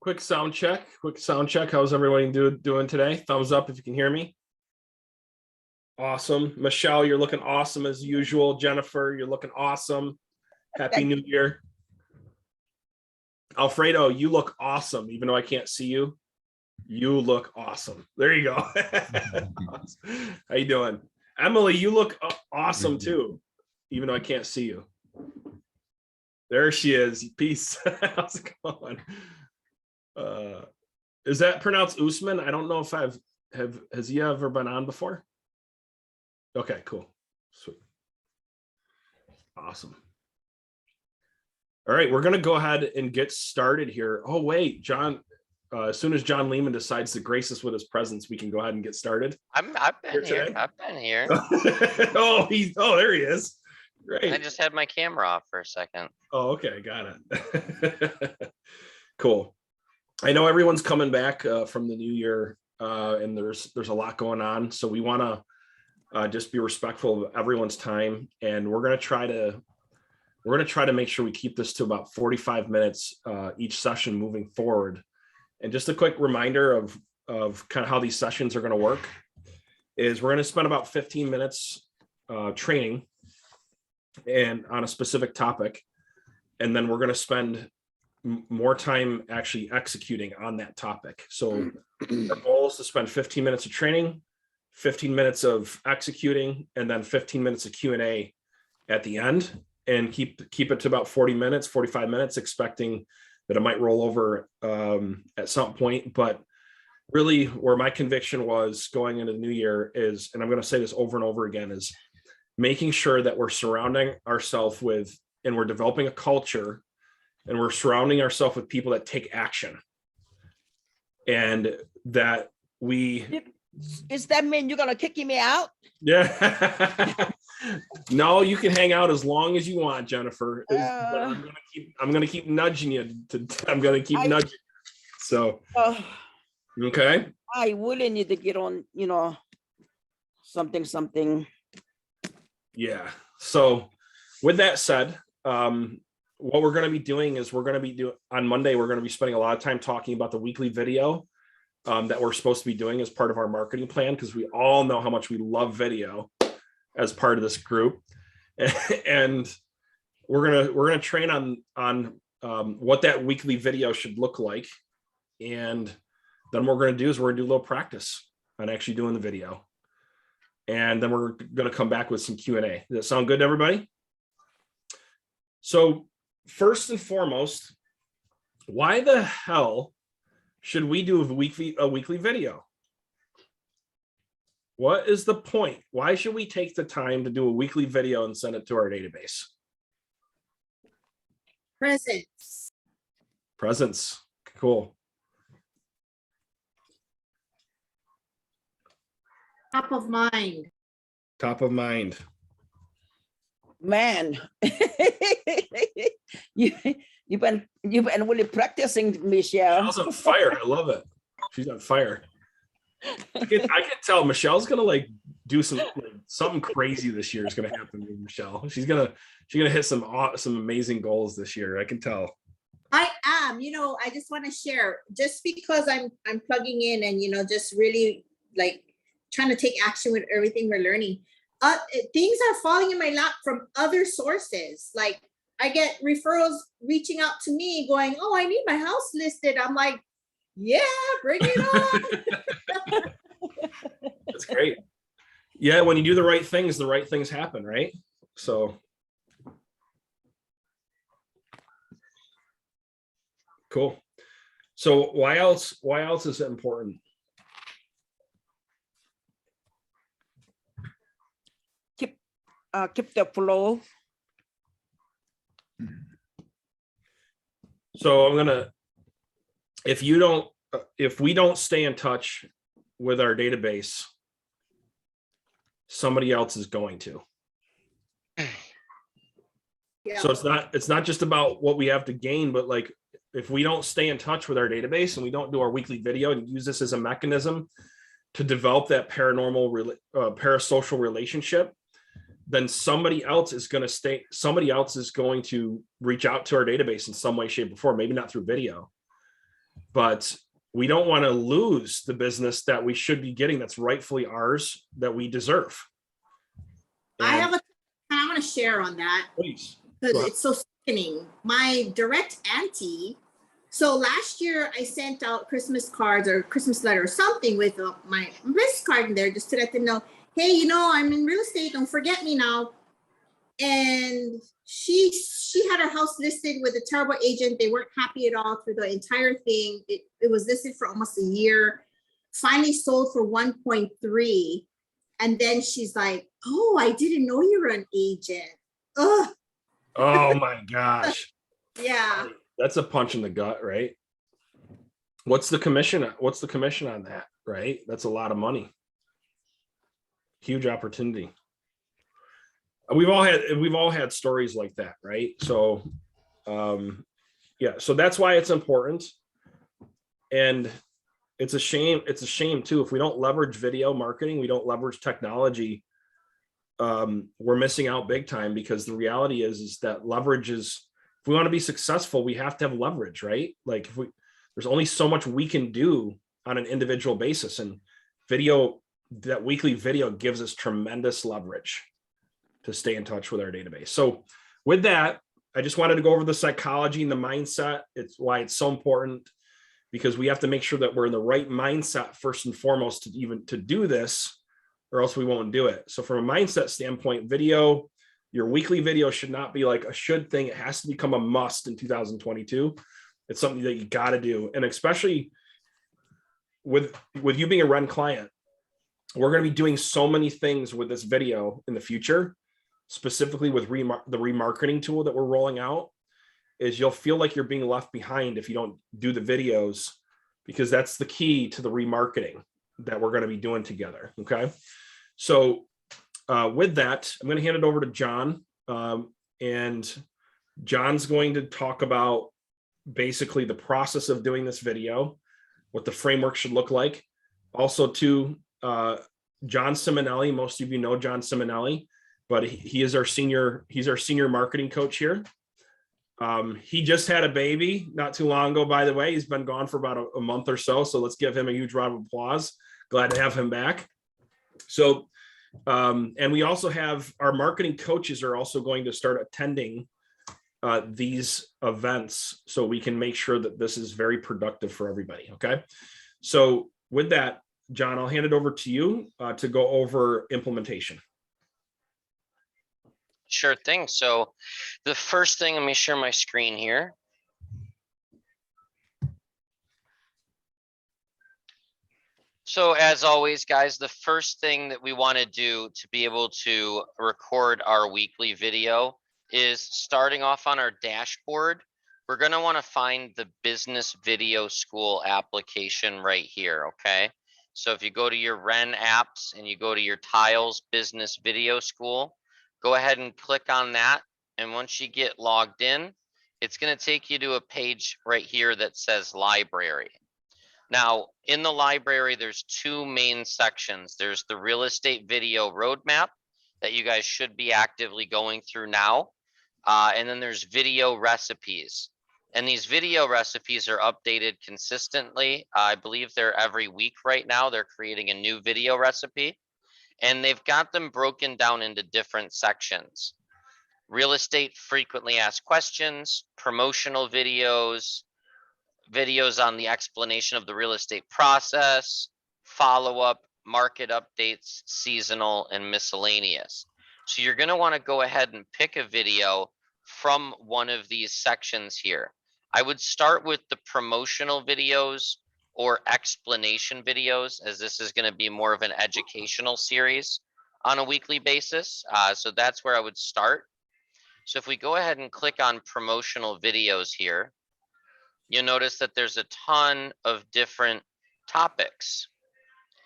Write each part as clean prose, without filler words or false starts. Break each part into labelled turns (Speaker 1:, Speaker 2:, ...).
Speaker 1: Quick sound check. How's everyone doing today? Thumbs up if you can hear me. Awesome. Michelle, you're looking awesome as usual. Jennifer, you're looking awesome. Happy New Year. Alfredo, you look awesome. Even though I can't see you, you look awesome. There you go. How you doing? Emily, you look awesome too, even though I can't see you. There she is. Peace. How's it going? Is that pronounced Usman? I don't know if has he ever been on before? Okay, cool. Sweet. Awesome. All right, we're going to go ahead and get started here. Oh, wait, John, as soon as John Lehman decides to grace us with his presence, we can go ahead and get started.
Speaker 2: I've been here.
Speaker 1: Oh, there he is. Great.
Speaker 2: I just had my camera off for a second.
Speaker 1: Oh, okay, got it. Cool. I know everyone's coming back from the new year, and there's a lot going on, so we want to just be respectful of everyone's time, and we're going to try to make sure we keep this to about 45 minutes each session moving forward. And just a quick reminder of kind of how these sessions are going to work is we're going to spend about 15 minutes training and on a specific topic, and then we're going to spend more time actually executing on that topic. So our goal is to spend 15 minutes of training, 15 minutes of executing, and then 15 minutes of Q&A at the end, and keep it to about 40 minutes, 45 minutes, expecting that it might roll over at some point. But really where my conviction was going into the new year is, and I'm going to say this over and over again, is making sure that we're surrounding ourselves with, and we're developing a culture, and we're surrounding ourselves with people that take action, and that we.
Speaker 3: Does that mean you're gonna kick me out?
Speaker 1: Yeah. No, you can hang out as long as you want, Jennifer. But I'm gonna keep nudging you. I'm gonna keep nudging. So. Okay.
Speaker 3: I really need to get on. Something. Yeah.
Speaker 1: So, with that said, what we're going to be doing is on Monday, we're going to be spending a lot of time talking about the weekly video that we're supposed to be doing as part of our marketing plan, because we all know how much we love video as part of this group. And we're going to train on what that weekly video should look like. And then what we're going to do is we're going to do a little practice on actually doing the video. And then we're going to come back with some Q&A. Does that sound good to everybody? So first and foremost, why the hell should we do a weekly video? What is the point? Why should we take the time to do a weekly video and send it to our database? Presence. Cool.
Speaker 4: Top of mind.
Speaker 3: Man, you've been really practicing, Michelle.
Speaker 1: Michelle's on fire. I love it. She's on fire. I can tell Michelle's gonna do something crazy this year is gonna happen with Michelle. She's gonna hit some amazing goals this year. I can tell.
Speaker 4: I am. I just want to share, just because I'm plugging in and just really trying to take action with everything we're learning. Things are falling in my lap from other sources. Like I get referrals reaching out to me going, "Oh, I need my house listed." I'm like, "Yeah, bring it on."
Speaker 1: That's great. Yeah, when you do the right things happen, right? So cool. So why else is it important?
Speaker 3: Keep the flow.
Speaker 1: So if we don't stay in touch with our database, somebody else is going to. Yeah. So it's not just about what we have to gain, but if we don't stay in touch with our database and we don't do our weekly video and use this as a mechanism to develop that parasocial relationship, then somebody else is going to reach out to our database in some way, shape, or form, maybe not through video, but we don't want to lose the business that we should be getting that's rightfully ours, that we deserve.
Speaker 4: I
Speaker 1: And
Speaker 4: have I want to share on that
Speaker 1: please.
Speaker 4: because
Speaker 1: Go ahead.
Speaker 4: it's so sickening. My direct auntie. So last year I sent out Christmas cards or Christmas letter or something with my business card in there just to let them know, hey, you know, I'm in real estate. Don't forget me now. And she had her house listed with a terrible agent. They weren't happy at all through the entire thing. It was listed for almost a year. Finally sold for 1.3. And then she's like, oh, I didn't know you were an agent. Oh,
Speaker 1: Oh my gosh.
Speaker 4: yeah.
Speaker 1: That's a punch in the gut, right? What's the commission? What's the commission on that, right? That's a lot of money. Huge opportunity. We've all had stories like that, right? So yeah, so that's why it's important. And it's a shame too if we don't leverage video marketing, we don't leverage technology. We're missing out big time, because the reality is that leverage is, if we want to be successful, we have to have leverage, right? Like there's only so much we can do on an individual basis, and video, that weekly video gives us tremendous leverage to stay in touch with our database. So with that, I just wanted to go over the psychology and the mindset. It's why it's so important, because we have to make sure that we're in the right mindset first and foremost to do this, or else we won't do it. So from a mindset standpoint, video, your weekly video should not be like a should thing. It has to become a must in 2022. It's something that you got to do. And especially with you being a Ren client, we're going to be doing so many things with this video in the future, specifically with the remarketing tool that we're rolling out. Is you'll feel like you're being left behind if you don't do the videos, because that's the key to the remarketing that we're going to be doing together. Okay. So with that, I'm going to hand it over to John, and John's going to talk about basically the process of doing this video, what the framework should look like. Also to John Simonelli, most of you know John Simonelli, but he's our senior marketing coach here. He just had a baby not too long ago, by the way. He's been gone for about a month or so. So let's give him a huge round of applause. Glad to have him back. So, and we also have our marketing coaches are also going to start attending these events, so we can make sure that this is very productive for everybody. Okay. So with that, John, I'll hand it over to you to go over implementation.
Speaker 2: Sure thing. So the first thing, let me share my screen here. So as always, guys, the first thing that we want to do to be able to record our weekly video is starting off on our dashboard. We're going to want to find the Business Video School application right here. Okay. So if you go to your Ren apps and you go to your Tiles Business Video School, go ahead and click on that. And once you get logged in, it's going to take you to a page right here that says library. Now, in the library, there's two main sections. There's the real estate video roadmap that you guys should be actively going through now. And then there's video recipes. And these video recipes are updated consistently. I believe they're every week right now. They're creating a new video recipe. And they've got them broken down into different sections. Real estate frequently asked questions, promotional videos, videos on the explanation of the real estate process, follow-up, market updates, seasonal, and miscellaneous. So you're going to want to go ahead and pick a video from one of these sections here. I would start with the promotional videos or explanation videos, as this is going to be more of an educational series on a weekly basis. So that's where I would start. So if we go ahead and click on promotional videos here, you'll notice that there's a ton of different topics.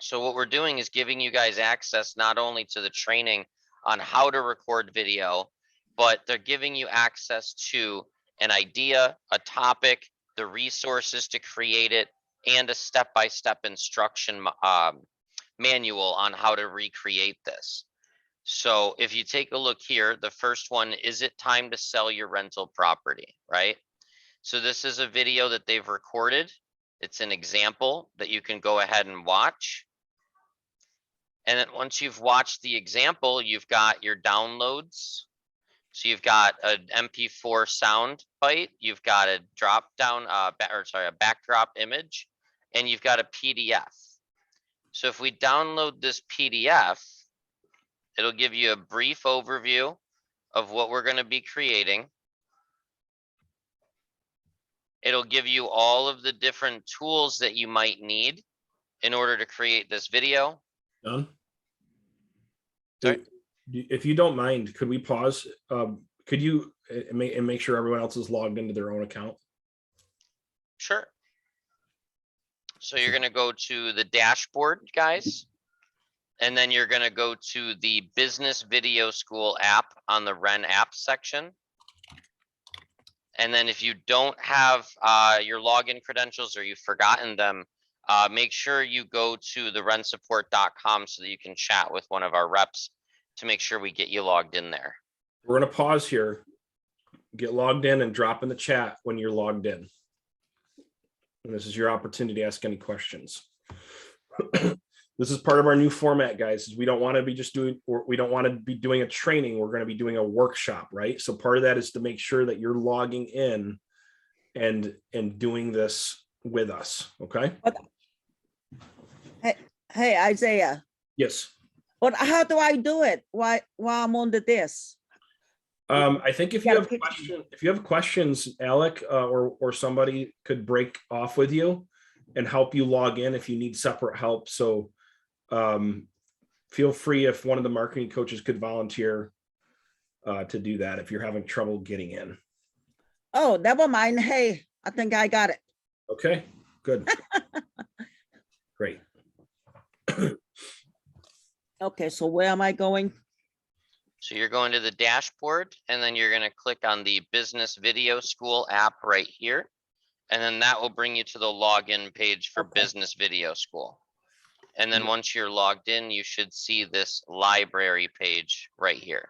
Speaker 2: So what we're doing is giving you guys access not only to the training on how to record video, but they're giving you access to an idea, a topic, the resources to create it, and a step-by-step instruction manual on how to recreate this. So if you take a look here, the first one, is it time to sell your rental property, right? So this is a video that they've recorded. It's an example that you can go ahead and watch. And then once you've watched the example, you've got your downloads. So you've got an MP4 sound bite, you've got a drop down, a backdrop image, and you've got a PDF. So if we download this PDF, it'll give you a brief overview of what we're going to be creating. It'll give you all of the different tools that you might need in order to create this video.
Speaker 1: Done.
Speaker 2: Sorry?
Speaker 1: If you don't mind, could we pause? Could you make sure everyone else is logged into their own account?
Speaker 2: Sure. So you're going to go to the dashboard, guys. And then you're going to go to the Business Video School app on the Ren app section. And then if you don't have your login credentials or you've forgotten them, make sure you go to the rensupport.com so that you can chat with one of our reps to make sure we get you logged in there.
Speaker 1: We're going to pause here, get logged in, and drop in the chat when you're logged in. And this is your opportunity to ask any questions. This is part of our new format, guys. Is we don't want to be just doing, or we don't want to be doing a training. We're going to be doing a workshop, right? So part of that is to make sure that you're logging in and doing this with us. Okay.
Speaker 3: Hey, Isaiah.
Speaker 1: Yes.
Speaker 3: But how do I do it? While I'm on the desk?
Speaker 1: I think if you
Speaker 3: gotta
Speaker 1: have
Speaker 3: pick-
Speaker 1: if you have questions, Alec, or somebody could break off with you and help you log in if you need separate help. So feel free if one of the marketing coaches could volunteer to do that if you're having trouble getting in.
Speaker 3: Oh, never mind. Hey, I think I got it.
Speaker 1: Okay, good. Great.
Speaker 3: Okay, so where am I going?
Speaker 2: So you're going to the dashboard and then you're going to click on the Business Video School app right here. And then that will bring you to the login page for
Speaker 3: Okay.
Speaker 2: Business Video School. And then once you're logged in, you should see this library page right here.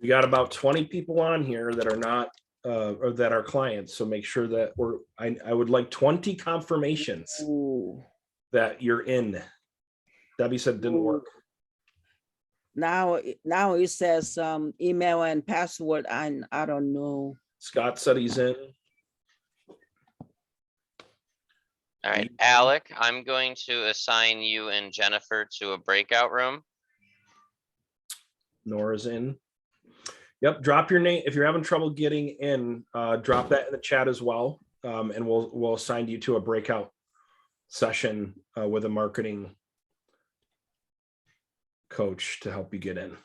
Speaker 1: We got about 20 people on here that are not or that are clients. So make sure that I would like 20 confirmations
Speaker 3: Ooh.
Speaker 1: that you're in. Debbie said it didn't work.
Speaker 3: Now it says email and password. I don't know.
Speaker 1: Scott said he's in.
Speaker 2: All right, Alec, I'm going to assign you and Jennifer to a breakout room.
Speaker 1: Nora's in. Yep, drop your name. If you're having trouble getting in, drop that in the chat as well. And we'll assign you to a breakout session with a marketing coach to help you get in.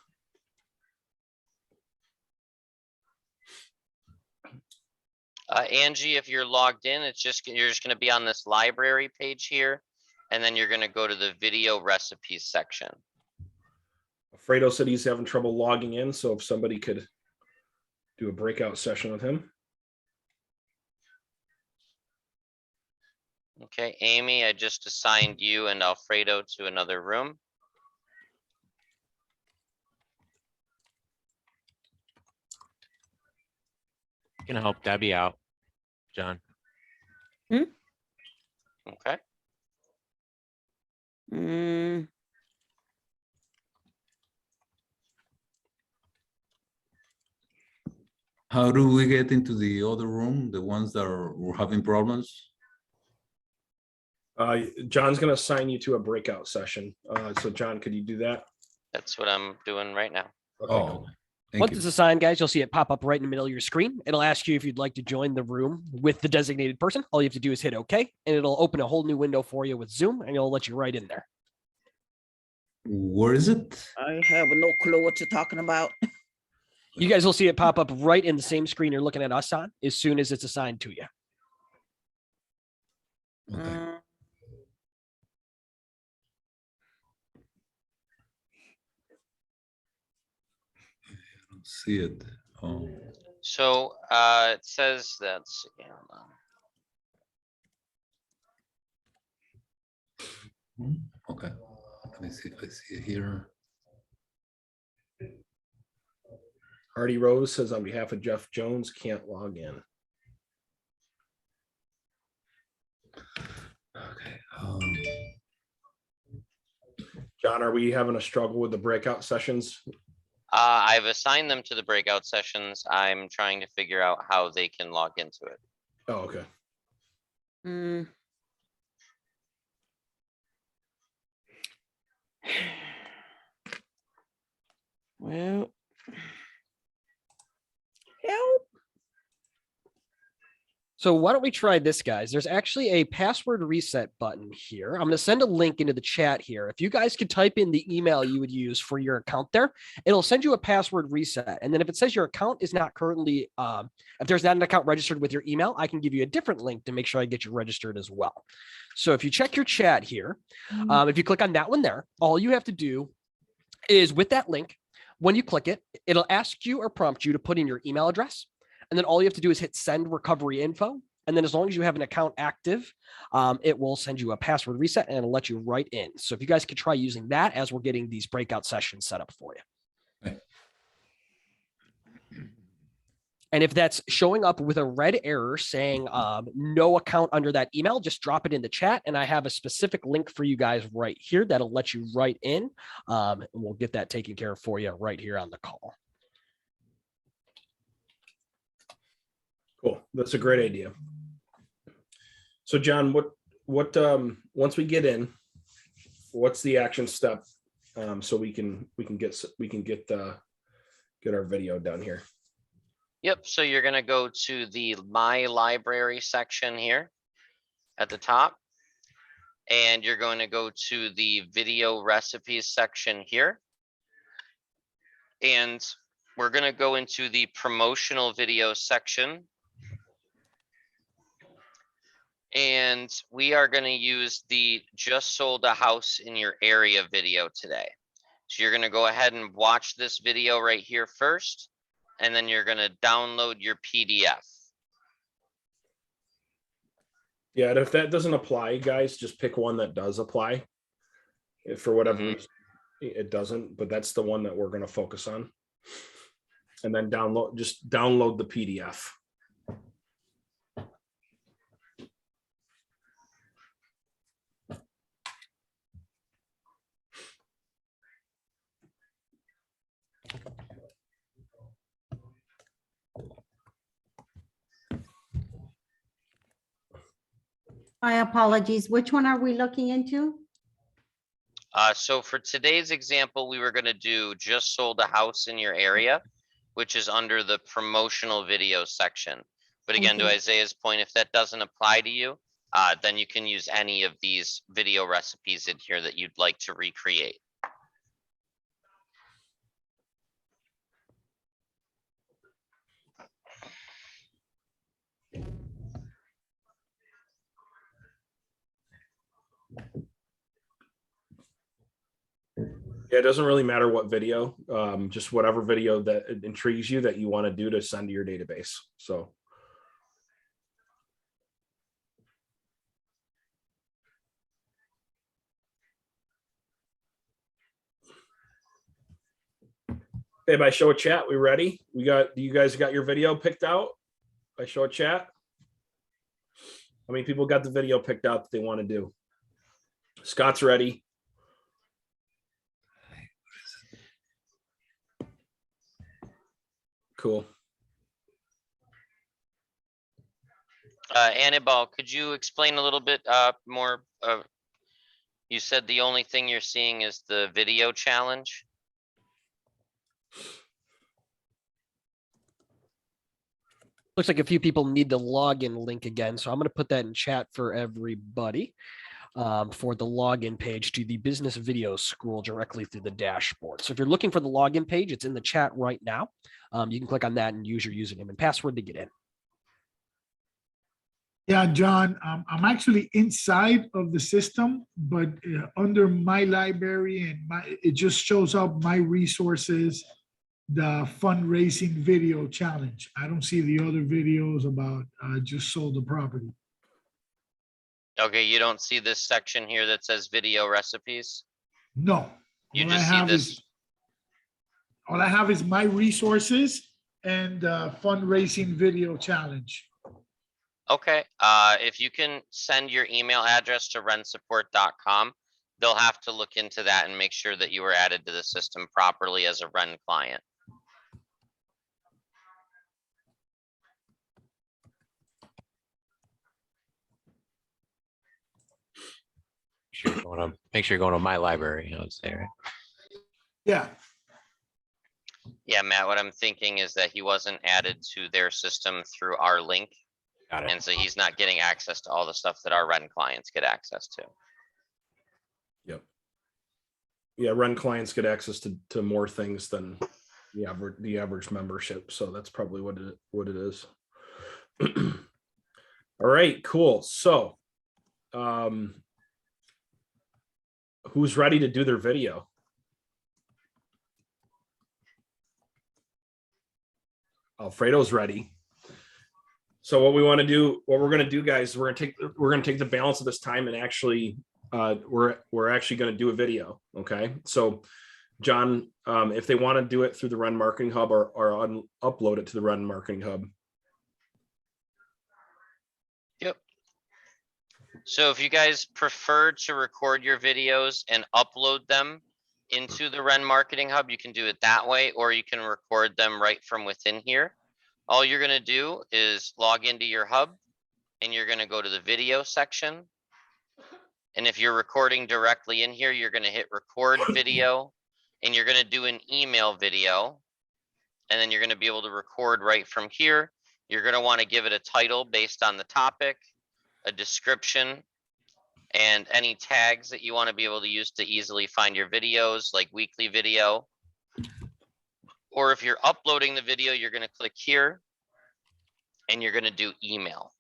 Speaker 2: Angie, if you're logged in, you're just going to be on this library page here, and then you're going to go to the video recipes section.
Speaker 1: Fredo said he's having trouble logging in, so if somebody could do a breakout session with him.
Speaker 2: Okay, Amy, I just assigned you and Alfredo to another room.
Speaker 5: Gonna help Debbie out, John.
Speaker 2: Okay.
Speaker 3: Mm,
Speaker 6: How do we get into the other room, the ones that were having problems?
Speaker 1: John's going to assign you to a breakout session. So John, could you do that?
Speaker 2: That's what I'm doing right now.
Speaker 1: Okay,
Speaker 6: Oh,
Speaker 1: cool.
Speaker 6: thank
Speaker 7: Once
Speaker 6: you.
Speaker 7: it's assigned, guys, you'll see it pop up right in the middle of your screen. It'll ask you if you'd like to join the room with the designated person. All you have to do is hit OK, and it'll open a whole new window for you with Zoom, and it'll let you right in there.
Speaker 6: Where is it?
Speaker 3: I have no clue what you're talking about.
Speaker 7: You guys will see it pop up right in the same screen you're looking at us on as soon as it's assigned to you.
Speaker 6: Okay. I don't see it. Oh,
Speaker 2: So it says that's, hold on.
Speaker 6: okay. Let me see if I see it here.
Speaker 1: Hardy Rose says on behalf of Jeff Jones, can't log in. John, are we having a struggle with the breakout sessions?
Speaker 2: I've assigned them to the breakout sessions. I'm trying to figure out how they can log into it.
Speaker 1: Oh, okay.
Speaker 3: Mm. Well. Help.
Speaker 7: So why don't we try this, guys? There's actually a password reset button here. I'm going to send a link into the chat here. If you guys could type in the email you would use for your account there, it'll send you a password reset. And then if it says your account is not currently, if there's not an account registered with your email, I can give you a different link to make sure I get you registered as well. So if you check your chat here, if you click on that one there, all you have to do is with that link, when you click it, it'll ask you or prompt you to put in your email address. And then all you have to do is hit send recovery info. And then as long as you have an account active, it will send you a password reset and it'll let you write in. So if you guys could try using that as we're getting these breakout sessions set up for you. And if that's showing up with a red error saying no account under that email, just drop it in the chat. And I have a specific link for you guys right here that'll let you write in. And we'll get that taken care of for you right here on the call.
Speaker 1: Cool. That's a great idea. So John, what once we get in, what's the action step so we can get our video done here?
Speaker 2: Yep, so you're gonna go to the My Library section here at the top. And you're going to go to the video recipes section here. And we're gonna go into the promotional video section. And we are going to use the just sold a house in your area video today. So you're going to go ahead and watch this video right here first, and then you're going to download your PDF.
Speaker 1: Yeah, and if that doesn't apply, guys, just pick one that does apply. If for whatever reason it doesn't, but that's the one that we're going to focus on. And then just download the PDF.
Speaker 8: My apologies. Which one are we looking into?
Speaker 2: So for today's example, we were going to do just sold a house in your area, which is under the promotional video section. But again, to
Speaker 8: Okay.
Speaker 2: Isaiah's point, if that doesn't apply to you, then you can use any of these video recipes in here that you'd like to recreate.
Speaker 1: Yeah, it doesn't really matter what video, just whatever video that intrigues you that you want to do to send to your database. So. Okay, by show of chat, we ready? You guys got your video picked out? By show of chat? How many people got the video picked out that they want to do? Scott's ready. Cool.
Speaker 2: Annabelle, could you explain a little bit more? You said the only thing you're seeing is the video challenge.
Speaker 7: Looks like a few people need the login link again. So I'm going to put that in chat for everybody for the login page to the business video school directly through the dashboard. So if you're looking for the login page, it's in the chat right now. You can click on that and use your username and password to get in.
Speaker 9: Yeah, John, I'm actually inside of the system, but under my library and it just shows up my resources, the fundraising video challenge. I don't see the other videos about just sold the property.
Speaker 2: Okay, you don't see this section here that says video recipes?
Speaker 9: No.
Speaker 2: You
Speaker 9: All
Speaker 2: just
Speaker 9: I
Speaker 2: see
Speaker 9: have
Speaker 2: this.
Speaker 9: All I have is my resources and fundraising video challenge.
Speaker 2: Okay, if you can send your email address to rensupport.com, they'll have to look into that and make sure that you were added to the system properly as a Ren client.
Speaker 5: Make sure you're going to my library, I would say, right?
Speaker 9: Yeah,
Speaker 2: Yeah, Matt, what I'm thinking is that he wasn't added to their system through our link.
Speaker 5: Got it.
Speaker 2: And so he's not getting access to all the stuff that our Ren clients get access to.
Speaker 1: Yep. Yeah, Run clients get access to more things than the average membership. So that's probably what it is. All right, cool. So who's ready to do their video? Alfredo's ready. So what we're going to do, guys, we're going to take the balance of this time and actually we're actually going to do a video. Okay. So John, if they want to do it through the Run Marketing Hub or upload it to the Run Marketing Hub.
Speaker 2: Yep. So if you guys prefer to record your videos and upload them into the Ren Marketing Hub, you can do it that way, or you can record them right from within here. All you're going to do is log into your hub and you're going to go to the video section. And if you're recording directly in here, you're going to hit record video and you're going to do an email video. And then you're going to be able to record right from here. You're going to want to give it a title based on the topic, a description, and any tags that you want to be able to use to easily find your videos, like weekly video. Or if you're uploading the video, you're going to click here and you're going to do email.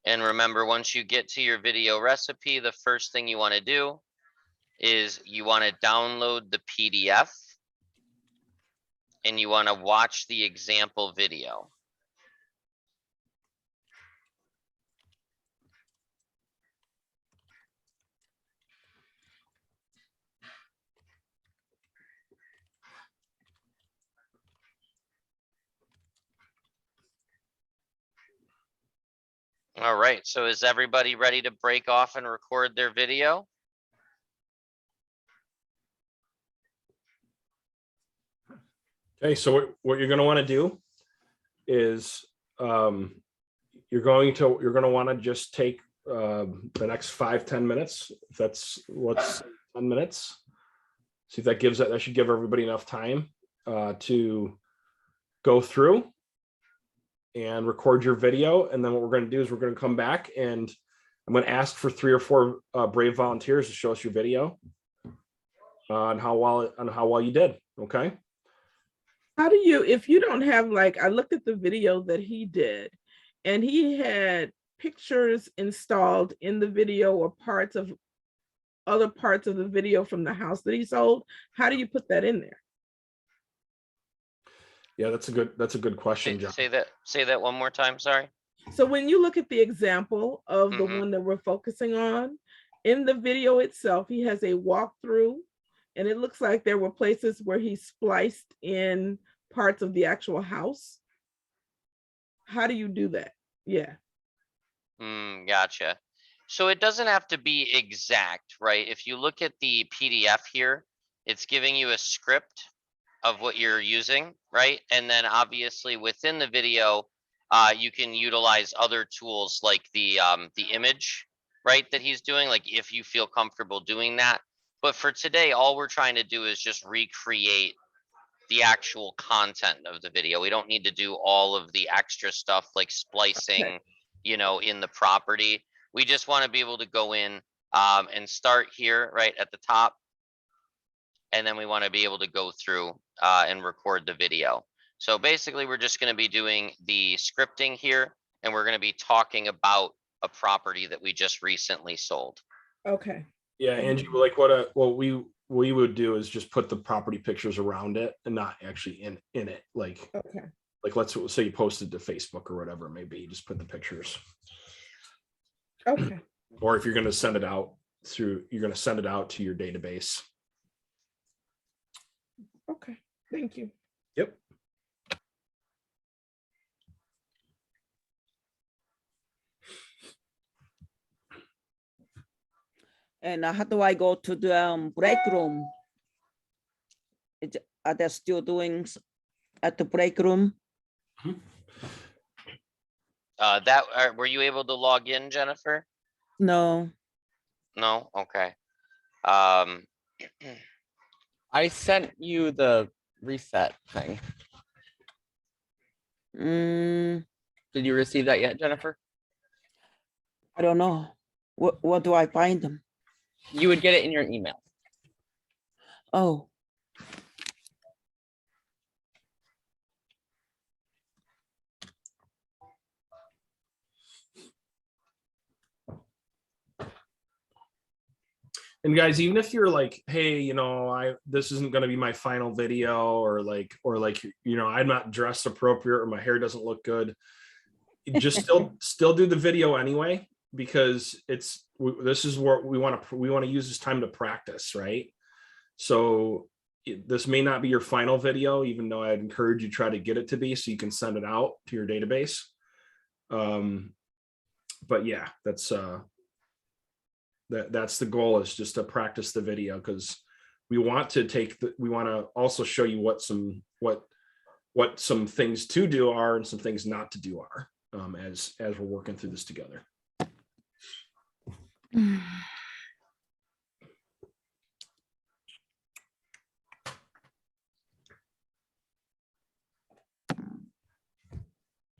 Speaker 2: And remember, once you get to your video recipe, the first thing you want to do is you want to download the PDF and you want to watch the example video. All right, so is everybody ready to break off and record their video?
Speaker 1: Okay, so what you're going to want to do is you're going to want to just take the next 5-10 minutes. If that's what's 10 minutes. See if that should give everybody enough time to go through and record your video. And then what we're going to do is we're going to come back and I'm going to ask for 3 or 4 brave volunteers to show us your video on how well you did. Okay.
Speaker 10: How do you, if you don't have, like, I looked at the video that he did and he had pictures installed in the video or other parts of the video from the house that he sold. How do you put that in there?
Speaker 1: Yeah, that's a good question, John.
Speaker 2: Say that one more time, sorry.
Speaker 10: So when you look at the example of the one that we're focusing on, in the video itself, he has a walkthrough and it looks like there were places where he spliced in parts of the actual house. How do you do that? Yeah.
Speaker 2: Gotcha. So it doesn't have to be exact, right? If you look at the PDF here, it's giving you a script of what you're using, right? And then obviously within the video, you can utilize other tools like the image, right, that he's doing, like if you feel comfortable doing that. But for today, all we're trying to do is just recreate the actual content of the video. We don't need to do all of the extra stuff like splicing, you know, in the property. We just want to be able to go in and start here right at the top. And then we want to be able to go through and record the video. So basically, we're just going to be doing the scripting here, and we're going to be talking about a property that we just recently sold.
Speaker 10: Okay.
Speaker 1: Yeah, Angie, like what we would do is just put the property pictures around it and not actually in it. Like,
Speaker 10: okay.
Speaker 1: Like let's say you posted to Facebook or whatever it may be, just put the pictures.
Speaker 10: Okay.
Speaker 1: Or if you're going to send it out, you're going to send it out to your database.
Speaker 10: Okay, thank you.
Speaker 1: Yep.
Speaker 3: And how do I go to the break room? Are they still doing at the break room?
Speaker 2: Were you able to log in, Jennifer?
Speaker 3: No.
Speaker 2: No? Okay. Um,
Speaker 11: I sent you the reset thing.
Speaker 3: Mm,
Speaker 11: Did you receive that yet, Jennifer?
Speaker 3: I don't know. What do I find them?
Speaker 11: You would get it in your email.
Speaker 3: Oh.
Speaker 1: And guys, even if you're like, hey, this isn't going to be my final video, or like, I'm not dressed appropriate, or my hair doesn't look good, just still do the video anyway, because this is what we want to use this time to practice, right? So this may not be your final video, even though I'd encourage you to try to get it to be, so you can send it out to your database. But yeah, that's the goal, is just to practice the video, because we want to also show you what some things to do are and some things not to do are, as we're working through this together.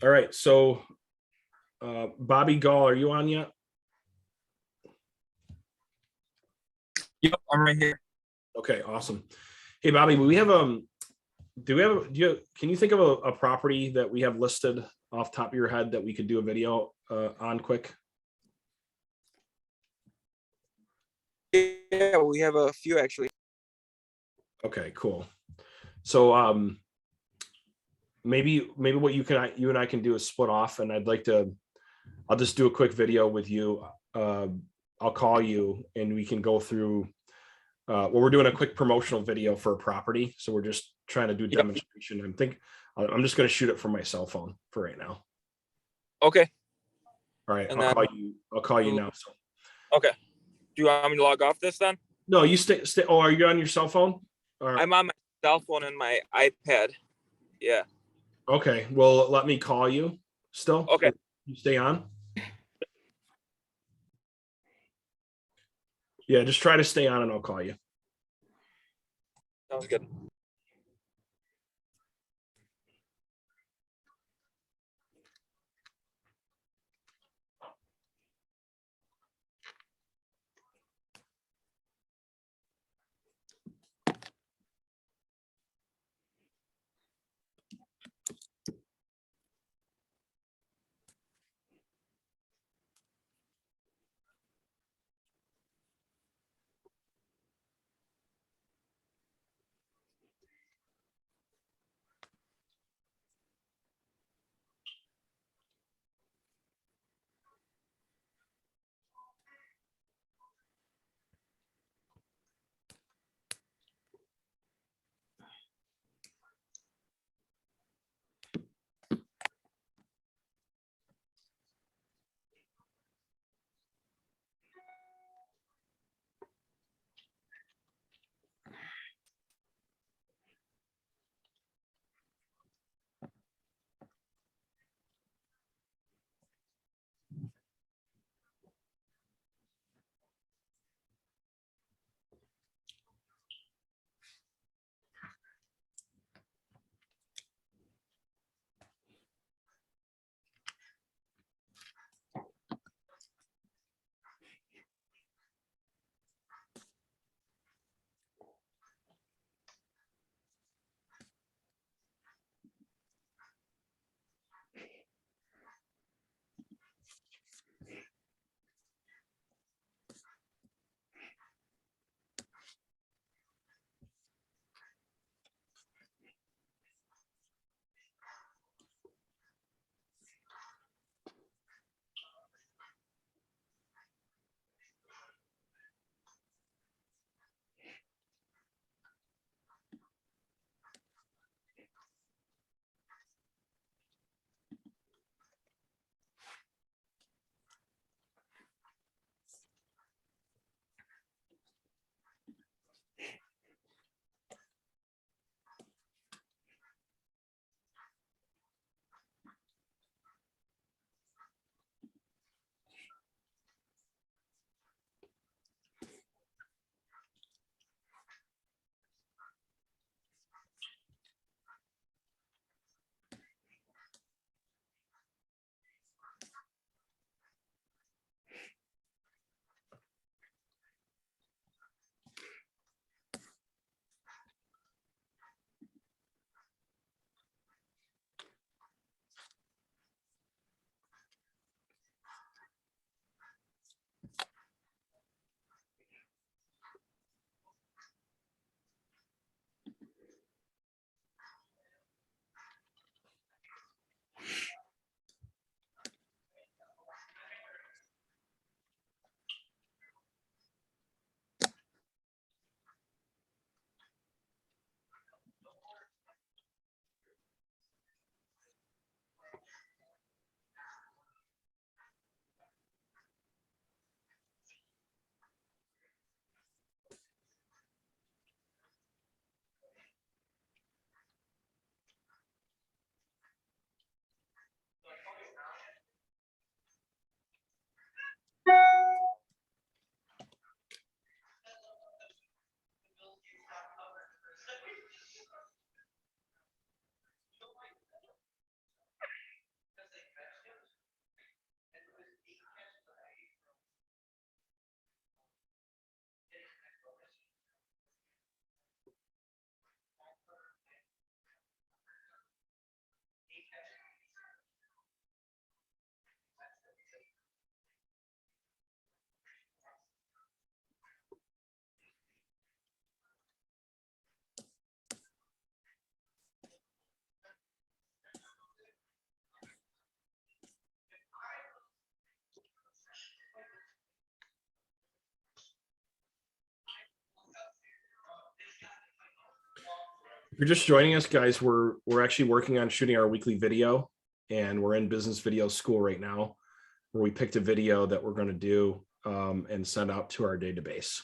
Speaker 1: All right, so Bobby Gall, are you on yet?
Speaker 12: Yep, I'm right here.
Speaker 1: Okay, awesome. Hey, Bobby, can you think of a property that we have listed off the top of your head that we could do a video on quick?
Speaker 12: Yeah, we have a few actually.
Speaker 1: Okay, cool. So maybe what you and I can do is split off, and I'll just do a quick video with you. I'll call you and we can go through, we're doing a quick promotional video for a property. So we're just trying to do a demonstration. I'm just going to shoot it from my cell phone for right now.
Speaker 12: Okay.
Speaker 1: All right.
Speaker 12: And
Speaker 1: I'll call you now. So.
Speaker 12: Okay. Do you want me to log off this then?
Speaker 1: No, you stay. Oh, are you on your cell phone? Or...
Speaker 12: I'm on my cell phone and my iPad. Yeah.
Speaker 1: Okay. Well, let me call you still.
Speaker 12: Okay.
Speaker 1: You stay on. Yeah, just try to stay on and I'll call you.
Speaker 12: Sounds good.
Speaker 1: you're just joining us, guys, we're actually working on shooting our weekly video, and we're in business video school right now, where we picked a video that we're going to do and send out to our database.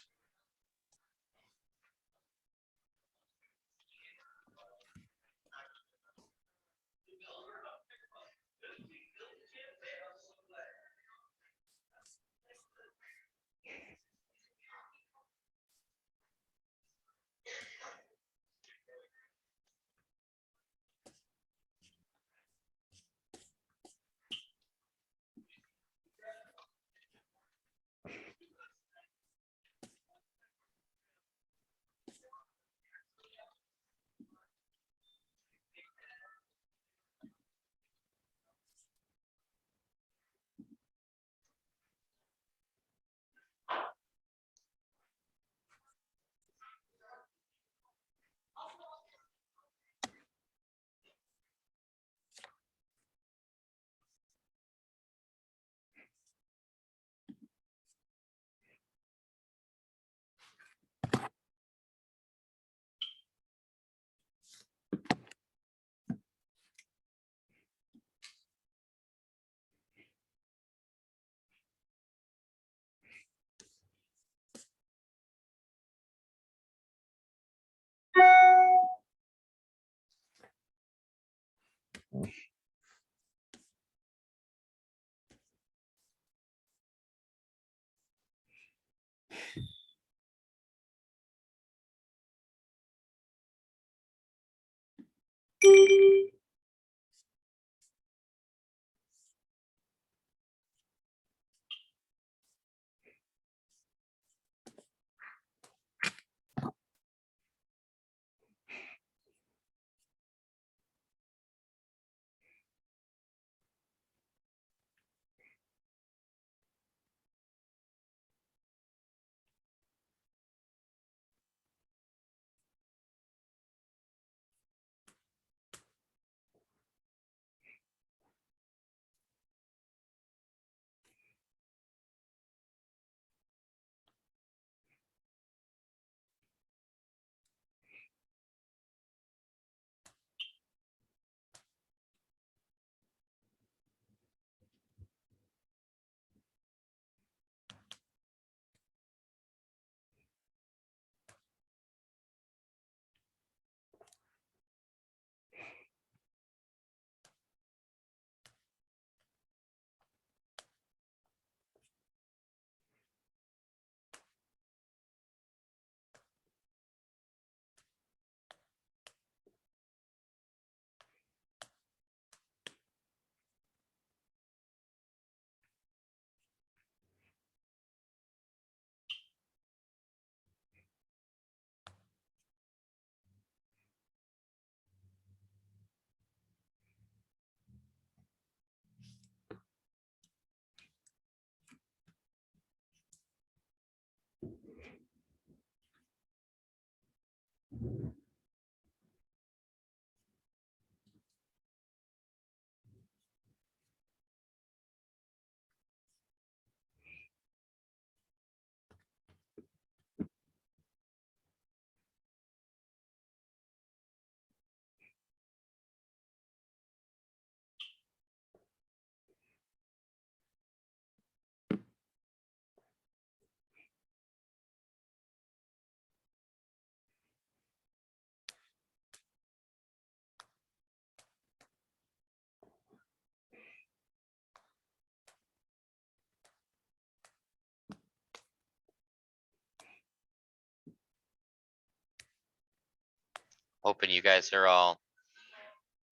Speaker 2: Hoping you guys are all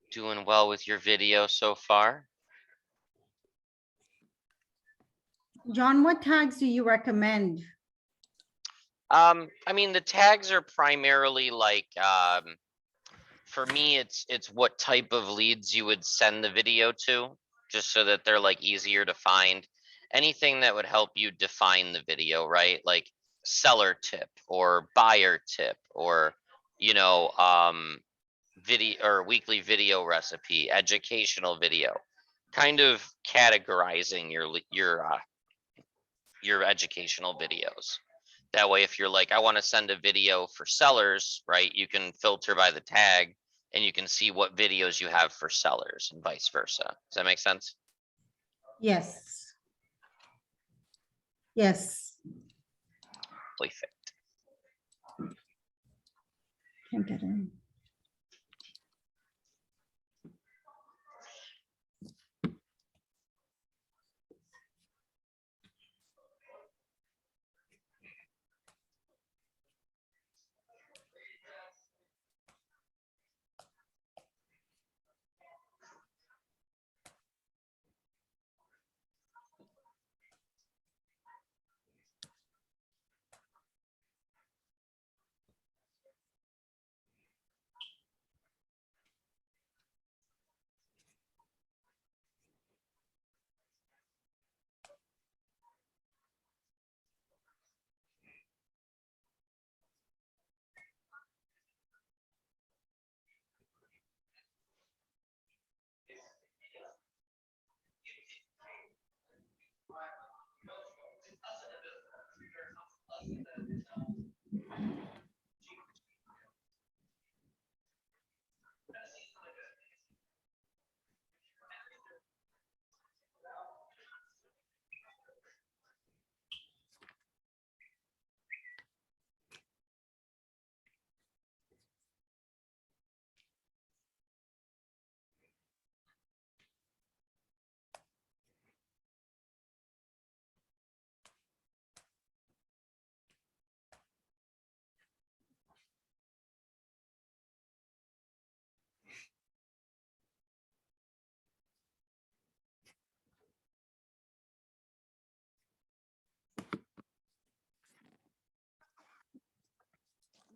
Speaker 2: doing well with your video so far.
Speaker 8: John, what tags do you recommend?
Speaker 2: I mean, the tags are primarily like, for me, it's what type of leads you would send the video to, just so that they're like easier to find. Anything that would help you define the video, right? Like seller tip or buyer tip, or, you know, video or weekly video recipe, educational video, kind of categorizing your educational videos. That way, if you're like, I want to send a video for sellers, right? You can filter by the tag and you can see what videos you have for sellers and vice versa. Does that make sense?
Speaker 8: Yes. Yes.
Speaker 2: Perfect.
Speaker 8: Can't get in.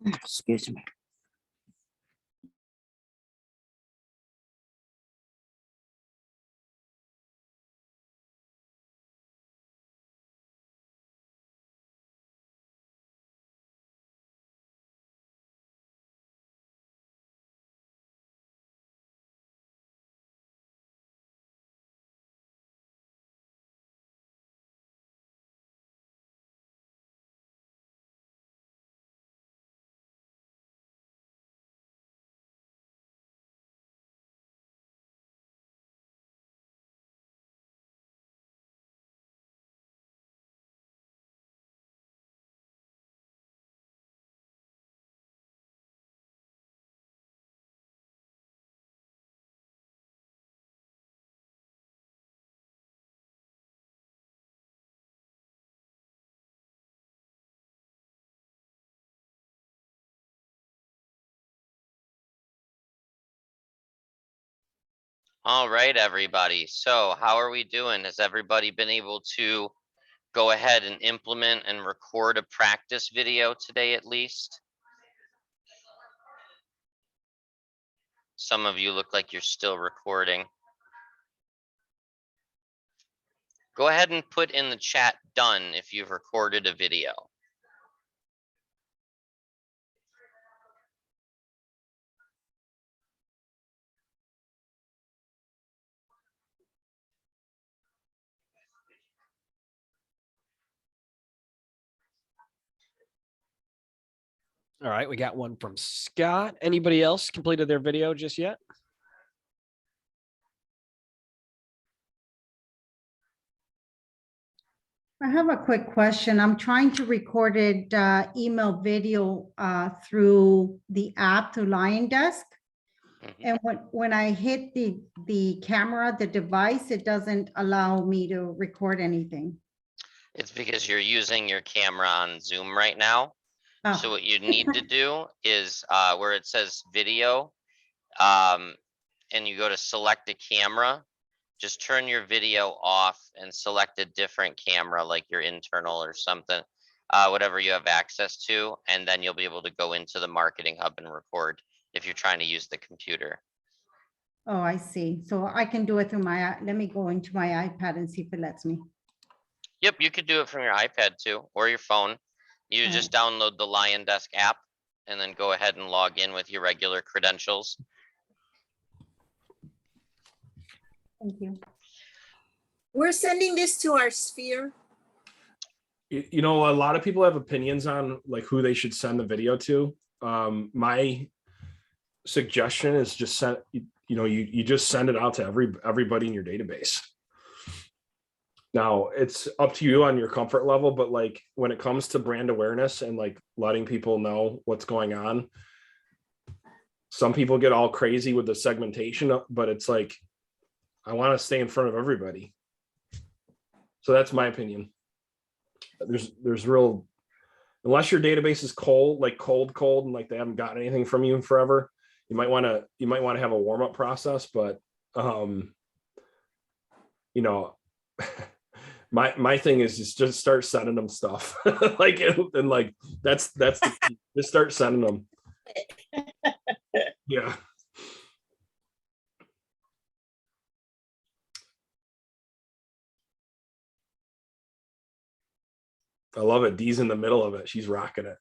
Speaker 8: Excuse me.
Speaker 2: All right, everybody. So how are we doing? Has everybody been able to go ahead and implement and record a practice video today at least? Some of you look like you're still recording. Go ahead and put in the chat done if you've recorded a video.
Speaker 7: All right, we got one from Scott. Anybody else completed their video just yet?
Speaker 8: I have a quick question. I'm trying to record it, email video through the app through Lion Desk. And when I hit the camera, the device, it doesn't allow me to record anything.
Speaker 2: It's because you're using your camera on Zoom right now.
Speaker 8: Oh.
Speaker 2: So what you need to do is where it says video, and you go to select a camera, just turn your video off and select a different camera, like your internal or something, whatever you have access to, and then you'll be able to go into the marketing hub and record if you're trying to use the computer.
Speaker 8: Oh, I see. So I can do it through my, let me go into my iPad and see if it lets me.
Speaker 2: Yep, you could do it from your iPad too, or your phone. You
Speaker 8: All
Speaker 2: just download the Lion Desk app and then go ahead and log in with your regular credentials.
Speaker 8: Thank you.
Speaker 4: We're sending this to our sphere.
Speaker 1: You know, a lot of people have opinions on like who they should send the video to. My suggestion is just send, you just send it out to everybody in your database. Now it's up to you on your comfort level, but like when it comes to brand awareness and like letting people know what's going on, some people get all crazy with the segmentation, but it's like, I want to stay in front of everybody. So that's my opinion. There's real, unless your database is cold, and like they haven't gotten anything from you in forever, you might want to have a warm-up process, but my thing is just start sending them stuff. Like, and like that's the key. Just start sending them. Yeah. I love it. Dee's in the middle of it. She's rocking it.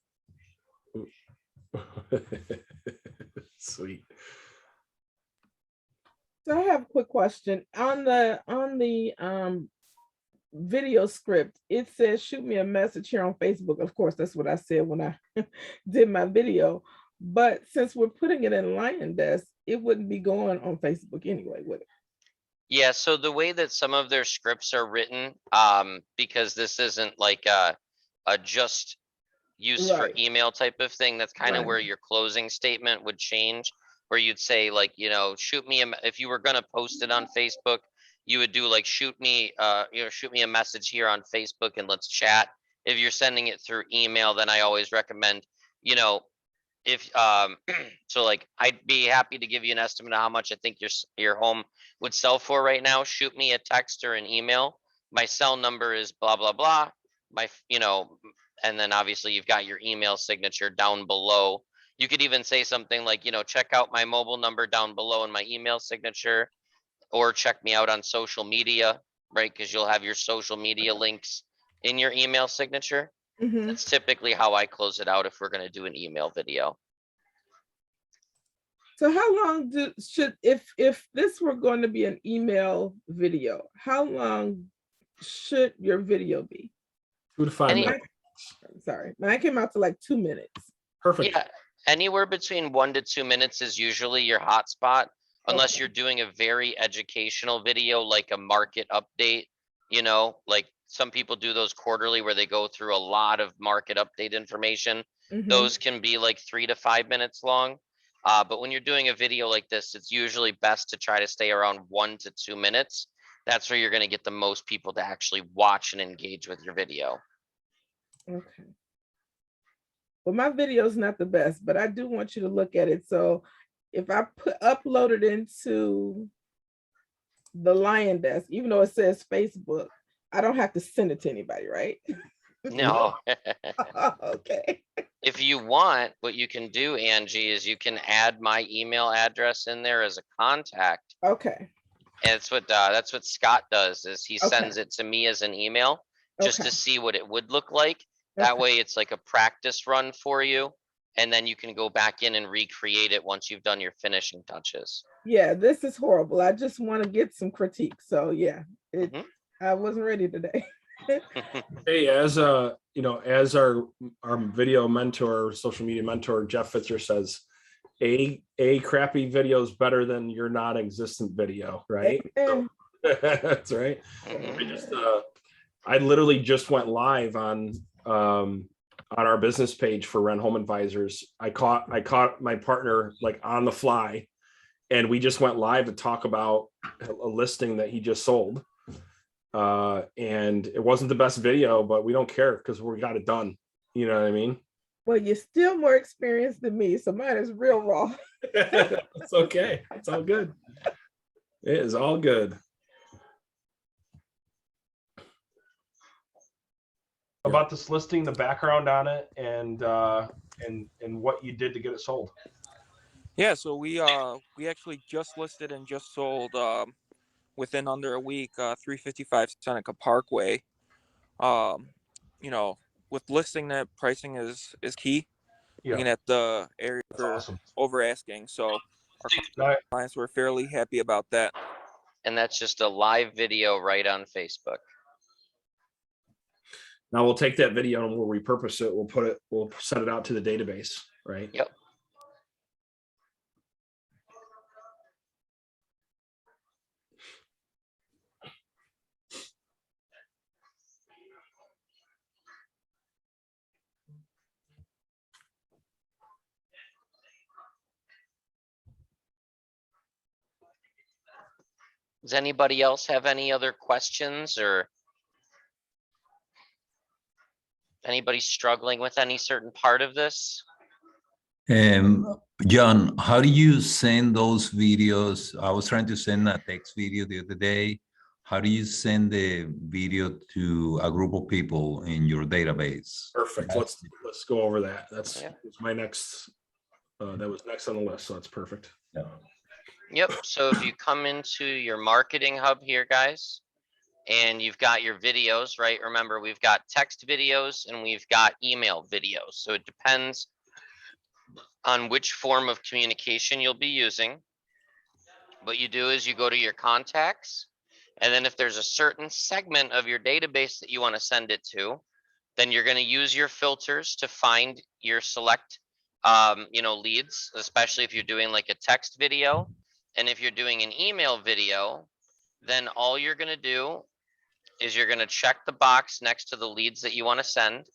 Speaker 1: Sweet.
Speaker 10: So I have a quick question on the video script. It says shoot me a message here on Facebook. Of course, that's what I said when I did my video. But since we're putting it in Lion Desk, it wouldn't be going on Facebook anyway, would it?
Speaker 2: Yeah, so the way that some of their scripts are written, because this isn't like a just use for
Speaker 10: Right.
Speaker 2: email type of thing, that's kind of
Speaker 10: Right.
Speaker 2: where your closing statement would change, where you'd say like, shoot me if you were gonna post it on Facebook, you would do like shoot me a message here on Facebook and let's chat. If you're sending it through email, then I always recommend, if so like I'd be happy to give you an estimate of how much I think your home would sell for right now. Shoot me a text or an email. My cell number is blah blah blah. And then obviously you've got your email signature down below. You could even say something like, check out my mobile number down below in my email signature, or check me out on social media, right? Because you'll have your social media links in your email signature.
Speaker 10: Mhm.
Speaker 2: That's typically how I close it out if we're going to do an email video.
Speaker 10: So how long if this were going to be an email video, how long should your video be?
Speaker 1: 2 to 5 minutes.
Speaker 10: Sorry, mine came out to like 2 minutes.
Speaker 1: Perfect.
Speaker 2: Yeah, anywhere between 1 to 2 minutes is usually your hotspot, unless
Speaker 10: Okay.
Speaker 2: you're doing a very educational video like a market update. Like some people do those quarterly where they go through a lot of market update information.
Speaker 10: Mhm.
Speaker 2: Those can be like 3 to 5 minutes long. But when you're doing a video like this, it's usually best to try to stay around 1 to 2 minutes. That's where you're going to get the most people to actually watch and engage with your video.
Speaker 10: Okay. Well, my video is not the best, but I do want you to look at it. So if I upload it into the Lion Desk, even though it says Facebook, I don't have to send it to anybody, right?
Speaker 2: No.
Speaker 10: Okay.
Speaker 2: If you want, what you can do, Angie, is you can add my email address in there as a contact.
Speaker 10: Okay.
Speaker 2: And that's what Scott does, is he
Speaker 10: Okay.
Speaker 2: sends it to me as an email just
Speaker 10: Okay.
Speaker 2: to see what it would look like. That
Speaker 10: Okay.
Speaker 2: way it's like a practice run for you. And then you can go back in and recreate it once you've done your finishing touches.
Speaker 10: Yeah, this is horrible. I just want to get some critique. So yeah,
Speaker 2: Mhm.
Speaker 10: I wasn't ready today.
Speaker 1: Hey, as our video mentor, social media mentor, Jeff Fitzer says, a crappy video is better than your non-existent video, right?
Speaker 10: Amen.
Speaker 1: That's right.
Speaker 2: Mhm.
Speaker 1: I literally just went live on our business page for Rent Home Advisors. I caught my partner like on the fly, and we just went live to talk about a listing that he just sold. And it wasn't the best video, but we don't care because we got it done. You know what I mean?
Speaker 10: Well, you're still more experienced than me, so mine is real raw.
Speaker 1: It's okay. It's all good. It is all good. About this listing, the background on it, and what you did to get it sold.
Speaker 12: Yeah, so we actually just listed and just sold within under a week, 355 Seneca Parkway. With listing, that pricing is key.
Speaker 1: Yeah.
Speaker 12: Looking at the area
Speaker 1: That's
Speaker 12: for
Speaker 1: awesome.
Speaker 12: over asking, so our clients were fairly happy about that.
Speaker 2: And that's just a live video right on Facebook.
Speaker 1: Now we'll take that video and we'll repurpose it. We'll send it out to the database, right?
Speaker 2: Yep. Does anybody else have any other questions, or anybody struggling with any certain part of this?
Speaker 6: John, how do you send those videos? I was trying to send a text video the other day. How do you send the video to a group of people in your database?
Speaker 1: Perfect. Let's go over that. That's
Speaker 2: Yeah.
Speaker 1: my next. That was next on the list, so that's perfect.
Speaker 6: Yeah.
Speaker 2: Yep, so if you come into your marketing hub here, guys, and you've got your videos, right? Remember, we've got text videos and we've got email videos. So it depends on which form of communication you'll be using. What you do is you go to your contacts, and then if there's a certain segment of your database that you want to send it to, then you're going to use your filters to find your select leads, especially if you're doing like a text video. And if you're doing an email video, then all you're going to do is you're going to check the box next to the leads that you want to send.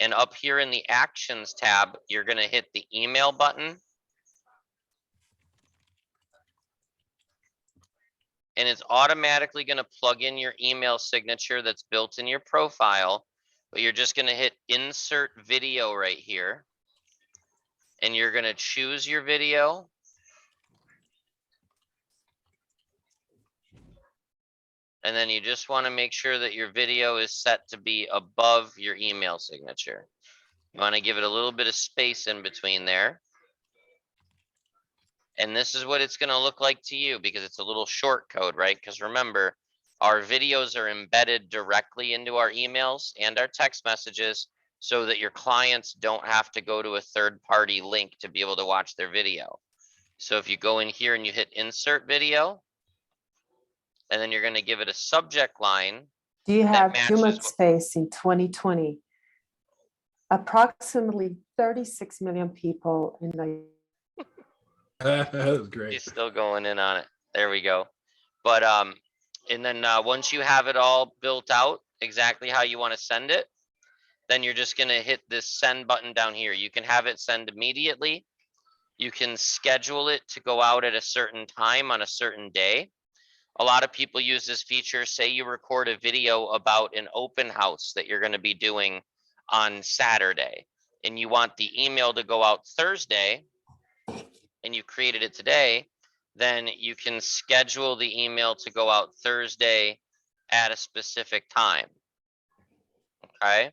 Speaker 2: And up here in the actions tab, you're going to hit the email button. And it's automatically going to plug in your email signature that's built in your profile. But you're just going to hit insert video right here. And you're going to choose your video. And then you just want to make sure that your video is set to be above your email signature. You want to give it a little bit of space in between there. And this is what it's going to look like to you, because it's a little short code, right? Because remember, our videos are embedded directly into our emails and our text messages so that your clients don't have to go to a third-party link to be able to watch their video. So if you go in here and you hit insert video, and then you're going to give it a subject line.
Speaker 13: Do you have too
Speaker 2: matches
Speaker 13: much
Speaker 2: what-
Speaker 13: space in 2020? Approximately 36 million people in the
Speaker 1: That was great.
Speaker 2: He's still going in on it. There we go. But and then once you have it all built out exactly how you want to send it, then you're just going to hit this send button down here. You can have it send immediately. You can schedule it to go out at a certain time on a certain day. A lot of people use this feature. Say you record a video about an open house that you're going to be doing on Saturday, and you want the email to go out Thursday, and you created it today, then you can schedule the email to go out Thursday at a specific time. Okay.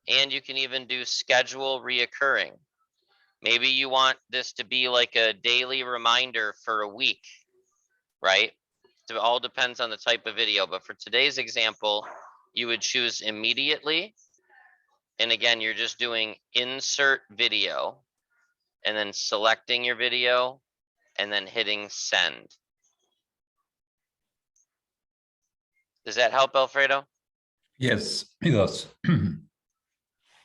Speaker 2: And you can even do schedule reoccurring. Maybe you want this to be like a daily reminder for a week, right? It all depends on the type of video, but for today's example, you would choose immediately. And again, you're just doing insert video and then selecting your video and then hitting send. Does that help, Alfredo?
Speaker 6: Yes, it does.
Speaker 2: And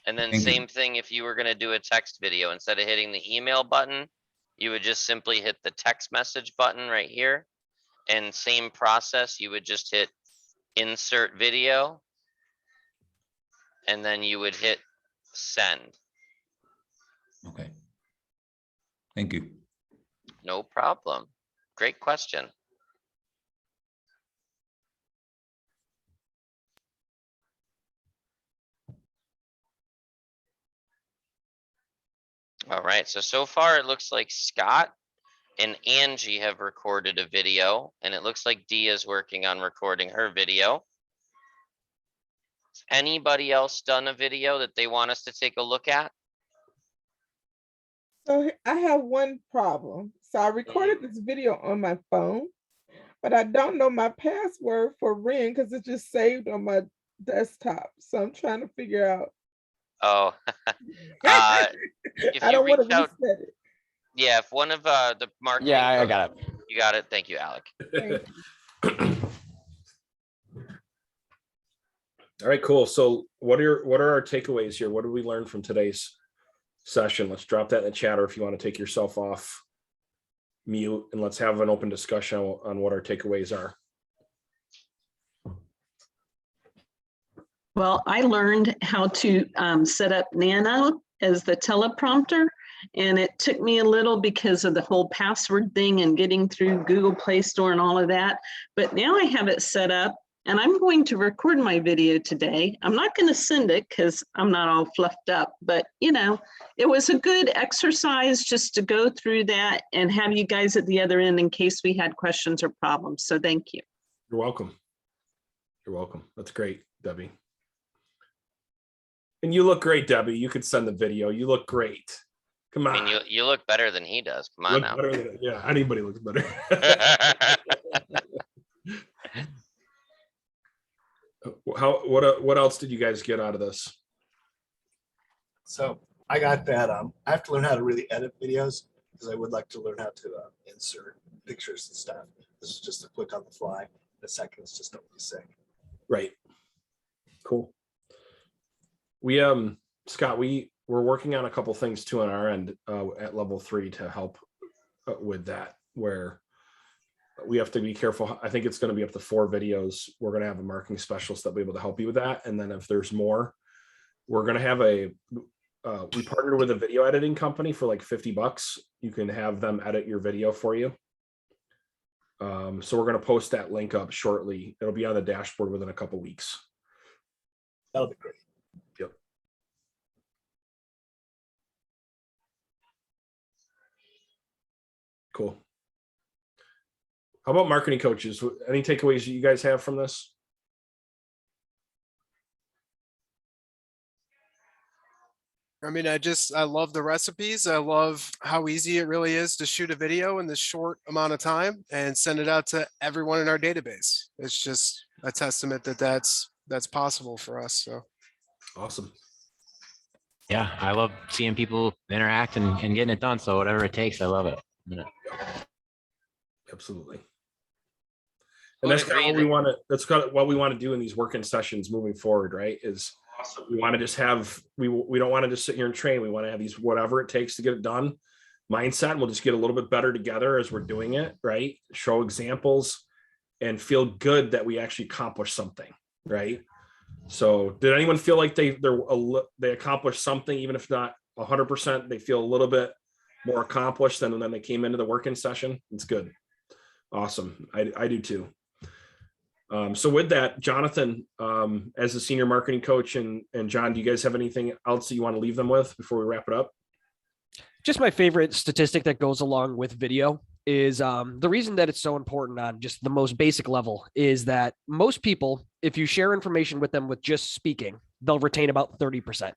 Speaker 2: then
Speaker 6: Thank you.
Speaker 2: same thing if you were going to do a text video, instead of hitting the email button, you would just simply hit the text message button right here. And same process, you would just hit insert video and then you would hit send.
Speaker 6: Okay. Thank you.
Speaker 2: No problem. Great question. All right, so far it looks like Scott and Angie have recorded a video, and it looks like Dee is working on recording her video. Has anybody else done a video that they want us to take a look at?
Speaker 10: So I have one problem. So I recorded this video on my phone, but I don't know my password for Ring because it's just saved on my desktop. So I'm trying to figure out.
Speaker 2: Oh, if
Speaker 10: I
Speaker 2: you
Speaker 10: don't want
Speaker 2: reach
Speaker 10: to
Speaker 2: out,
Speaker 10: reset it.
Speaker 2: yeah, if one of the marketing,
Speaker 11: Yeah, I got it.
Speaker 2: You got it. Thank you, Alec.
Speaker 10: Thank you.
Speaker 1: All right, cool. So what are our takeaways here? What did we learn from today's session? Let's drop that in the chat, or if you want to take yourself off mute, and let's have an open discussion on what our takeaways are.
Speaker 14: Well, I learned how to set up Nano as the teleprompter, and it took me a little because of the whole password thing and getting through Google Play Store and all of that. But now I have it set up, and I'm going to record my video today. I'm not going to send it because I'm not all fluffed up, but you know, it was a good exercise just to go through that and have you guys at the other end in case we had questions or problems. So thank you.
Speaker 1: You're welcome. You're welcome. That's great, Debbie. And you look great, Debbie. You could send the video. You look great. Come on.
Speaker 2: I mean, you look better than he does. Come on now.
Speaker 1: Yeah, anybody looks better. What else did you guys get out of this?
Speaker 15: So I got that. I have to learn how to really edit videos because I would like to learn how to insert pictures and stuff. This is just a click on the fly. The second is just don't be sick.
Speaker 1: Right. Cool. We Scott, we're working on a couple things too on our end at level 3 to help with that, where we have to be careful. I think it's going to be up to 4 videos. We're going to have a marketing specialist that'll be able to help you with that. And then if there's more, we're going to have we partnered with a video editing company for like $50. You can have them edit your video for you. So we're going to post that link up shortly. It'll be on the dashboard within a couple weeks.
Speaker 15: That'll be great.
Speaker 1: Yep. Cool. How about marketing coaches? Any takeaways that you guys have from this?
Speaker 16: I mean, I love the recipes. I love how easy it really is to shoot a video in this short amount of time and send it out to everyone in our database. It's just a testament that that's possible for us. So
Speaker 1: awesome.
Speaker 5: Yeah, I love seeing people interact and getting it done. So whatever it takes, I love it. Yeah.
Speaker 1: Absolutely. And that's kind of what we want to, that's kind of what we want to do in these working sessions moving forward, right? Is we want to just have, we don't want to just sit here and train. We want to have these, whatever it takes to get it done mindset. We'll just get a little bit better together as we're doing it, right? Show examples and feel good that we actually accomplished something, right? So did anyone feel like they accomplished something, even if not 100%, they feel a little bit more accomplished than when they came into the working session? It's good. Awesome. I do too. So with that, Jonathan, as a senior marketing coach, and John, do you guys have anything else that you want to leave them with before we wrap it up?
Speaker 7: Just my favorite statistic that goes along with video is the reason that it's so important on just the most basic level is that most people, if you share information with them with just speaking, they'll retain about 30%.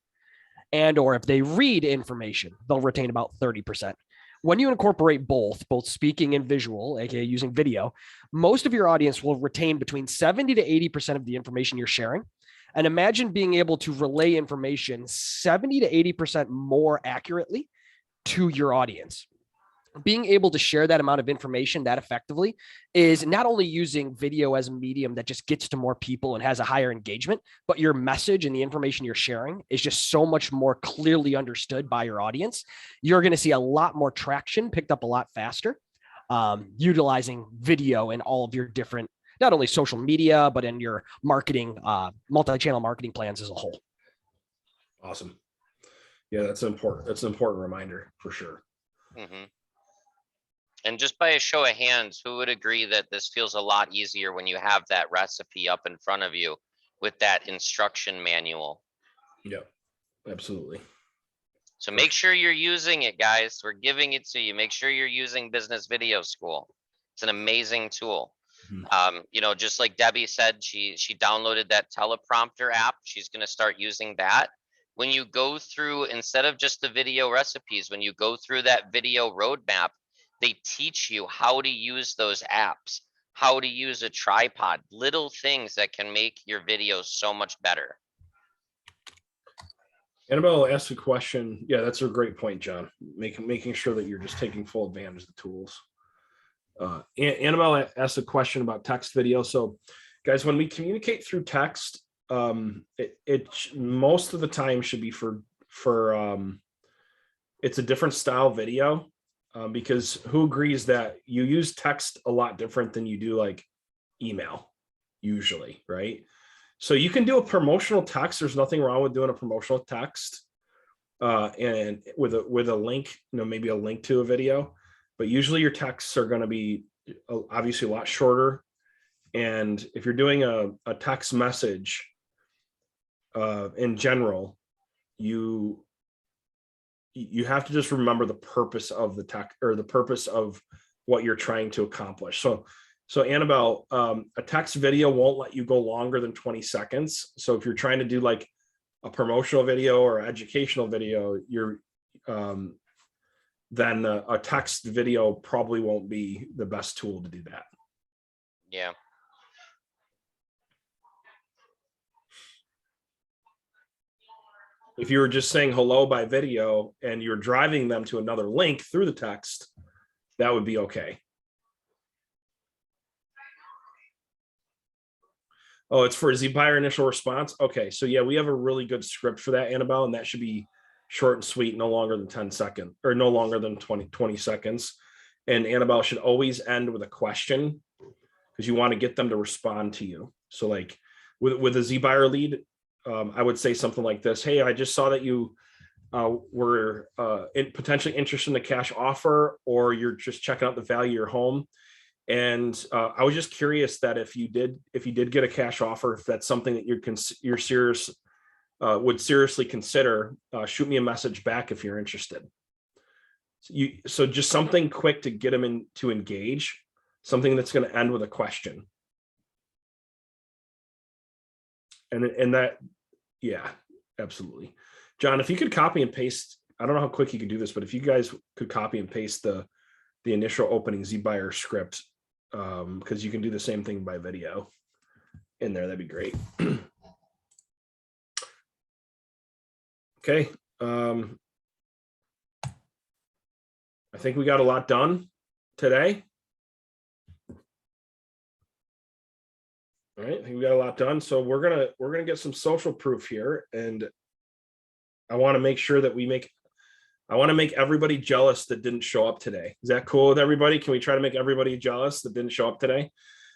Speaker 7: And or if they read information, they'll retain about 30%. When you incorporate both speaking and visual, aka using video, most of your audience will retain between 70 to 80% of the information you're sharing. And imagine being able to relay information 70 to 80% more accurately to your audience. Being able to share that amount of information that effectively is not only using video as a medium that just gets to more people and has a higher engagement, but your message and the information you're sharing is just so much more clearly understood by your audience. You're going to see a lot more traction picked up a lot faster, utilizing video in all of your different, not only social media, but in your marketing, multi-channel marketing plans as a whole.
Speaker 1: Awesome. Yeah, that's important. That's an important reminder for sure.
Speaker 2: Mm-hmm. And just by a show of hands, who would agree that this feels a lot easier when you have that recipe up in front of you with that instruction manual?
Speaker 1: Yeah, absolutely.
Speaker 2: So make sure you're using it, guys. We're giving it to you. Make sure you're using Business Video School. It's an amazing tool. You know, just like Debbie said, she downloaded that teleprompter app. She's going to start using that. When you go through, instead of just the video recipes, when you go through that video roadmap, they teach you how to use those apps, how to use a tripod, little things that can make your videos so much better.
Speaker 1: Annabelle asked a question. Yeah, that's a great point, John. Making sure that you're just taking full advantage of the tools. Annabelle asked a question about text video. So guys, when we communicate through text, most of the time should be for it's a different style video, because who agrees that you use text a lot different than you do like email usually, right? So you can do a promotional text. There's nothing wrong with doing a promotional text, and with a link, maybe a link to a video, but usually your texts are going to be obviously a lot shorter. And if you're doing a text message, in general, you have to just remember the purpose of the text, or the purpose of what you're trying to accomplish. So Annabelle, a text video won't let you go longer than 20 seconds. So if you're trying to do like a promotional video or educational video, then a text video probably won't be the best tool to do that.
Speaker 2: Yeah.
Speaker 1: If you were just saying hello by video and you're driving them to another link through the text, that would be okay. Oh, it's for ZBuyer initial response. Okay, so yeah, we have a really good script for that, Annabelle, and that should be short and sweet, no longer than 10 seconds, or no longer than 20 seconds. And Annabelle should always end with a question, because you want to get them to respond to you. So like with a ZBuyer lead, I would say something like this: hey, I just saw that you were potentially interested in a cash offer, or you're just checking out the value of your home. And I was just curious that if you did get a cash offer, if that's something that you're serious, would seriously consider, shoot me a message back if you're interested. So just something quick to get them in to engage, something that's going to end with a question. And that, yeah, absolutely. John, if you could copy and paste, I don't know how quick you could do this, but if you guys could copy and paste the initial opening ZBuyer script, because you can do the same thing by video in there, that'd be great. Okay. I think we got a lot done today. All right, I think we got a lot done. So we're gonna get some social proof here, and I want to make sure that I want to make everybody jealous that didn't show up today. Is that cool with everybody? Can we try to make everybody jealous that didn't show up today?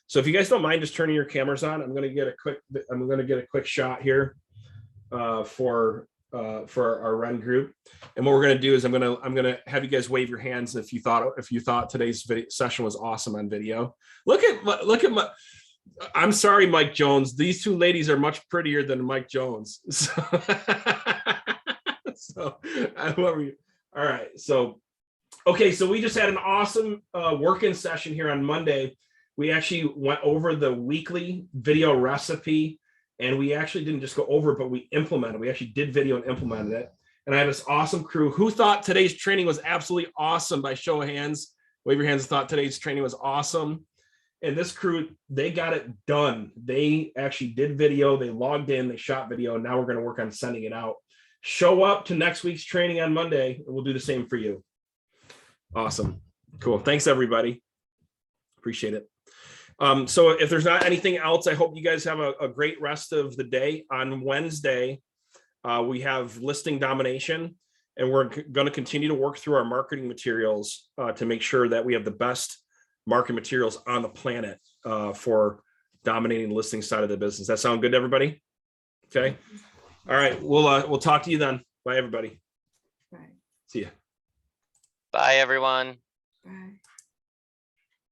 Speaker 1: So if you guys don't mind just turning your cameras on, I'm gonna get a quick shot here for our run group. And what we're gonna do is I'm gonna have you guys wave your hands if you thought today's video session was awesome on video. Look at my. I'm sorry, Mike Jones. These two ladies are much prettier than Mike Jones. So I love you. All right. So, okay. So we just had an awesome working session here on Monday. We actually went over the weekly video recipe, and we actually didn't just go over it, but we implemented. We actually did video and implemented it. And I have this awesome crew who thought today's training was absolutely awesome. By show of hands, wave your hands. Thought today's training was awesome. And this crew, they got it done. They actually did video. They logged in. They shot video. And now we're going to work on sending it out. Show up to next week's training on Monday, and we'll do the same for you. Awesome. Cool. Thanks, everybody. Appreciate it. So if there's not anything else, I hope you guys have a great rest of the day. On Wednesday, we have listing domination, and we're going to continue to work through our marketing materials to make sure that we have the best marketing materials on the planet for dominating the listing side of the business. That sound good to everybody? Okay. All right. We'll talk to you then. Bye, everybody.
Speaker 4: Bye.
Speaker 1: See ya.
Speaker 2: Bye, everyone.
Speaker 4: Bye.